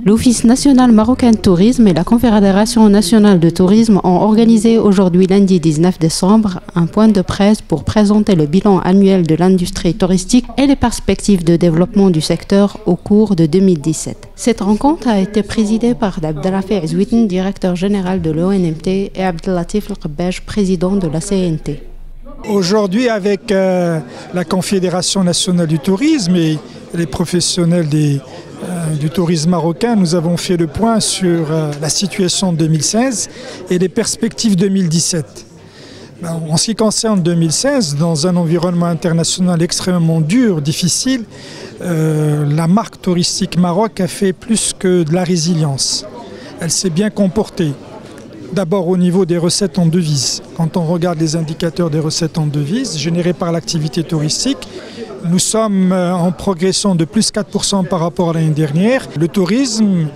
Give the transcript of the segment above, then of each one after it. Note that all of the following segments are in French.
L'Office national marocain de tourisme et la Confédération nationale de tourisme ont organisé aujourd'hui lundi 19 décembre un point de presse pour présenter le bilan annuel de l'industrie touristique et les perspectives de développement du secteur au cours de 2017. Cette rencontre a été présidée par Abdelrafi Azouiten, directeur général de l'ONMT, et Abdellatif El-Qabbaj, président de la CNT. Aujourd'hui, avec la Confédération nationale du tourisme et les professionnels du tourisme marocain, nous avons fait le point sur la situation 2016 et les perspectives 2017. En ce qui concerne 2016, dans un environnement international extrêmement dur, difficile, la marque touristique Maroc a fait plus que de la résilience. Elle s'est bien comportée. D'abord au niveau des recettes en devises. Quand on regarde les indicateurs des recettes en devises générées par l'activité touristique, nous sommes en progression de plus 4% par rapport à l'année dernière. Le tourisme,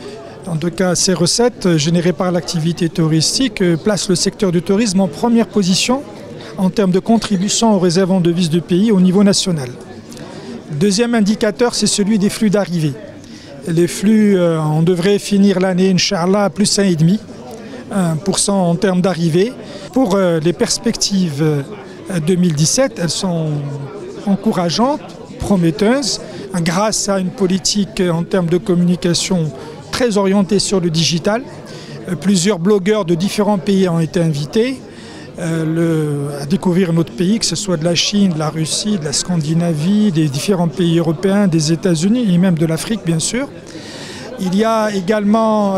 en tout cas ces recettes générées par l'activité touristique, placent le secteur du tourisme en première position en termes de contribution aux réserves en devises du pays au niveau national. Deuxième indicateur, c'est celui des flux d'arrivée. Les flux, on devrait finir l'année, Inch'Allah, à plus 1,5%. 1% en termes d'arrivée. Pour les perspectives 2017, elles sont encourageantes, prometteuses, grâce à une politique en termes de communication très orientée sur le digital. Plusieurs blogueurs de différents pays ont été invités à découvrir notre pays, que ce soit de la Chine, de la Russie, de la Scandinavie, des différents pays européens, des États-Unis et même de l'Afrique, bien sûr. Il y a également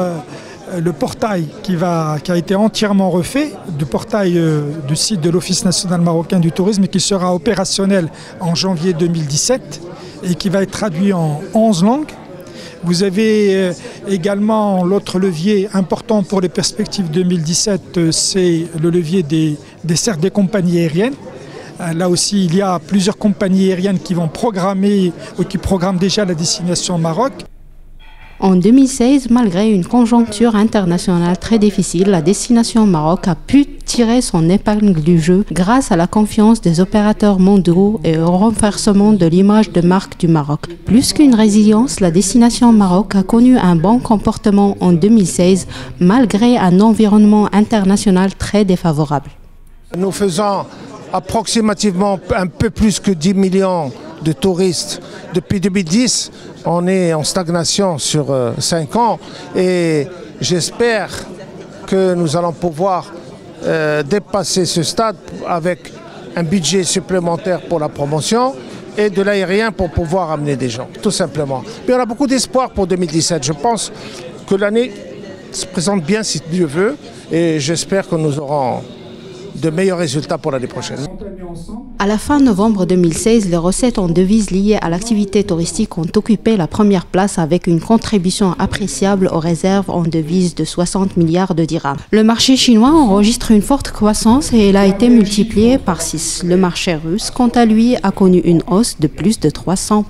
le portail qui a été entièrement refait, du portail du site de l'Office national marocain du tourisme, qui sera opérationnel en janvier 2017 et qui va être traduit en 11 langues. Vous avez également l'autre levier important pour les perspectives 2017, c'est le levier des dessertes des compagnies aériennes. Là aussi, il y a plusieurs compagnies aériennes qui vont programmer ou qui programment déjà la destination Maroc. En 2016, malgré une conjoncture internationale très difficile, la destination Maroc a pu tirer son épingle du jeu grâce à la confiance des opérateurs mondiaux et au renforcement de l'image de marque du Maroc. Plus qu'une résilience, la destination Maroc a connu un bon comportement en 2016, malgré un environnement international très défavorable. Nous faisons approximativement un peu plus que 10 millions de touristes. Depuis 2010, on est en stagnation sur 5 ans et j'espère que nous allons pouvoir dépasser ce stade avec un budget supplémentaire pour la promotion et de l'aérien pour pouvoir amener des gens, tout simplement. Mais on a beaucoup d'espoir pour 2017. Je pense que l'année se présente bien si Dieu veut et j'espère que nous aurons de meilleurs résultats pour l'année prochaine. À la fin novembre 2016, les recettes en devises liées à l'activité touristique ont occupé la première place avec une contribution appréciable aux réserves en devises de 60 milliards de dirhams. Le marché chinois enregistre une forte croissance et elle a été multipliée par 6. Le marché russe, quant à lui, a connu une hausse de plus de 300%.